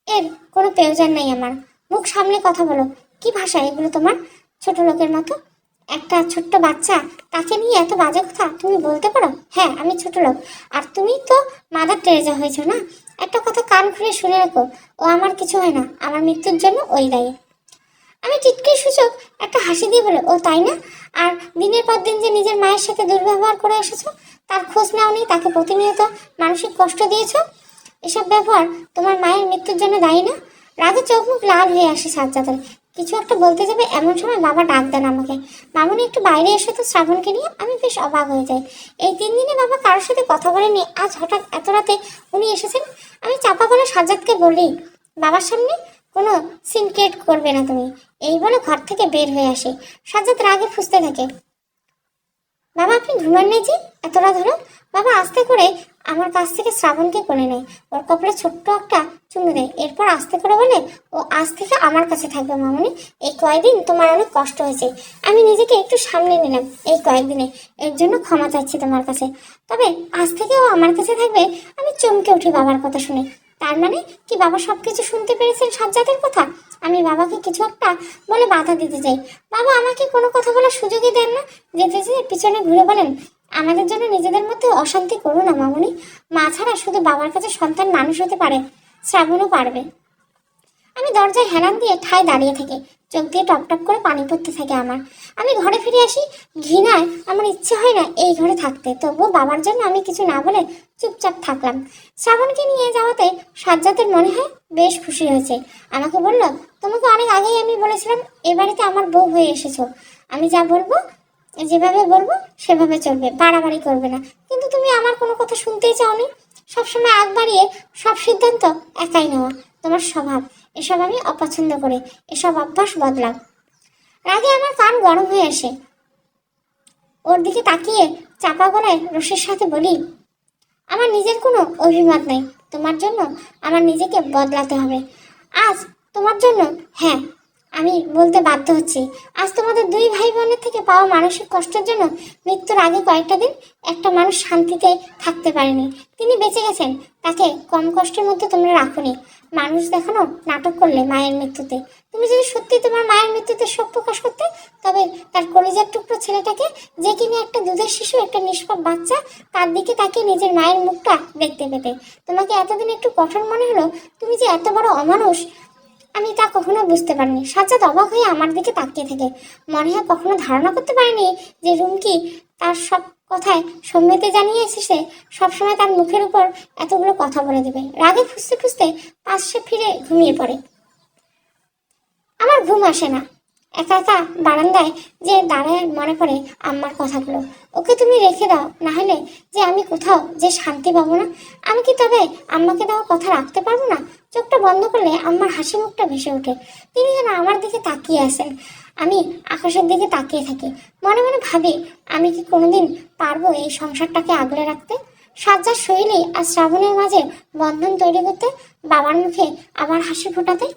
এর কোনো প্রয়োজন নেই আমার। মুখ সামনে কথা বলো। কি ভাষা এগুলো তোমার? ছোট লোকের মতো। একটা ছোট্ট বাচ্চা, তাকে নিয়ে এত বাজে কথা তুমি বলতে পারো? হ্যাঁ, আমি ছোট লোক, আর তুমি তো মাদার টেরেজা হয়েছো না? একটা কথা কান খুলে শুনে রাখো, ও আমার কিছু হয় না, আমার মৃত্যুর জন্য ওই দায়ী। আমি টিটকির সূচক একটা হাসি দিয়ে বলে, ও তাই না? আর দিনের পর দিন যে নিজের মায়ের সাথে দুর্ব্যবহার করে এসেছো, তার খোঁজ নাওনি, তাকে প্রতিনিয়ত মানসিক কষ্ট দিয়েছো, এসব ব্যবহার তোমার মায়ের মৃত্যুর জন্য দায়ী না? রাগে চোখ মুখ লাল হয়ে আসে সাজ্জাদের। কিছু একটা বলতে যাবে এমন সময় বাবা ডাক দেন আমাকে, মামুনি একটু বাইরে এসে তো শ্রাবণকে নিয়ে। আমি বেশ অবাক হয়ে যাই, এই 3 দিনে বাবা কারোর সাথে কথা বলেনি, আজ হঠাৎ এত রাতে উনি এসেছেন। আমি চাপা গলা সাজ্জাদকে বলি, বাবার সামনে কোনো সিন ক্রিয়েট করবে না তুমি, এই বলে ঘর থেকে বের হয়ে আসে। সাজ্জাদ রাগে ফুঁসতে থাকে, বাবা আপনি ঘুমান নেই যে, এত রাত হলো। বাবা আস্তে করে আমার কাছ থেকে শ্রাবণকে কোলে নেয়, ওর কপালে ছোট্ট একটা চুমু দেয়, এরপর আস্তে করে বলে, ও আজ থেকে আমার কাছে থাকবে মামুনি। এই কয়েকদিন তোমার অনেক কষ্ট হয়েছে, আমি নিজেকে একটু সামলে নিলাম এই কয়েকদিনে, এর জন্য ক্ষমা চাচ্ছি তোমার কাছে। তবে আজ থেকে ও আমার কাছে থাকবে। আমি চমকে উঠি বাবার কথা শুনে। তার মানে কি বাবা সবকিছু শুনতে পেরেছেন সাজ্জাদের কথা? আমি বাবাকে কিছু একটা বলে বাধা দিতে চাই, বাবা আমাকে কোনো কথা বলার সুযোগই দেন না। যেতে যেতে পিছনে ঘুরে বলেন, আমাদের জন্য নিজেদের মধ্যে অশান্তি করো না মামুনি। মা ছাড়া শুধু বাবার কাছে সন্তান মানুষ হতে পারে, শ্রাবণও পারবে। আমি দরজায় হেলান দিয়ে ঠায় দাঁড়িয়ে থেকে, চোখ দিয়ে টপ টপ করে পানি পড়তে থাকে আমার। আমি ঘরে ফিরে আসি, ঘৃণায় আমার ইচ্ছে হয় না এই ঘরে থাকতে, তবুও বাবার জন্য আমি কিছু না বলে চুপচাপ থাকলাম। শ্রাবণকে নিয়ে যাওয়াতে সাজ্জাদের মনে হয় বেশ খুশি হয়েছে। আমাকে বলল, তোমাকে অনেক আগেই আমি বলেছিলাম এ বাড়িতে আমার বউ হয়ে এসেছো, আমি যা বলবো যেভাবে বলবো সেভাবে চলবে, বাড়াবাড়ি করবে না। কিন্তু তুমি আমার কোনো কথা শুনতেই চাওনি, সবসময় আগ বাড়িয়ে সব সিদ্ধান্ত একাই নেওয়া তোমার স্বভাব, এসব আমি অপছন্দ করি, এসব অভ্যাস বদলাও। রাগে আমার কান গরম হয়ে আসে, ওর দিকে তাকিয়ে চাপা গলায় রোষের সাথে বলি, আমার নিজের কোনো অভিমত নেই, তোমার জন্য আমার নিজেকে বদলাতে হবে। আজ তোমার জন্য, হ্যাঁ আমি বলতে বাধ্য হচ্ছি, আজ তোমাদের দুই ভাই বোনের থেকে পাওয়া মানসিক কষ্টের জন্য মৃত্যুর আগে কয়েকটা দিন একটা মানুষ শান্তিতে থাকতে পারেনি, তিনি বেঁচে গেছেন, তাকে কম কষ্টের মধ্যে তোমরা রাখোনি। মানুষ দেখানো নাটক করলে মায়ের মৃত্যুতে, তুমি যদি সত্যি তোমার মায়ের মৃত্যুতে শোক প্রকাশ করতে, তবে তার কলিজার টুকরো ছেলেটাকে, যে কিনা একটা দুধের শিশু, একটা নিষ্পাপ বাচ্চা, তার দিকে তাকিয়ে নিজের মায়ের মুখটা দেখতে পেতে। তোমাকে এতদিন একটু কঠোর মনে হলো, তুমি যে এত বড় অমানুষ আমি তা কখনো বুঝতে পারিনি। সাজ্জাদ অবাক হয়ে আমার দিকে তাকিয়ে থাকে, মনে হয় কখনো ধারণা করতে পারিনি যে রুমকি তার সব কথায় সম্মতি জানিয়ে এসেছে, সবসময় তার মুখের উপর এতগুলো কথা বলে দেবে। রাগে ফুসতে ফুসতে পাশে ফিরে ঘুমিয়ে পড়ে। আমার ঘুম আসে না, একা একা বারান্দায় যে দাঁড়ায় মনে পড়ে আম্মার কথাগুলো, ওকে তুমি রেখে দাও, না হলে যে আমি কোথাও যে শান্তি পাবো না। আমি কি তবে আম্মাকে দেওয়া কথা রাখতে পারবো না? চোখটা বন্ধ করলে আম্মার হাসি মুখটা ভেসে ওঠে, তিনি যেন আমার দিকে তাকিয়ে আছেন। আমি আকাশের দিকে তাকিয়ে থাকি, মনে মনে ভাবি, আমি কি কোনোদিন পারবো এই সংসারটাকে আগলে রাখতে? সাজ্জাদ শৈলী আর শ্রাবণের মাঝে বন্ধন তৈরি করতে, বাবার মুখে আবার হাসি ফোটাতে।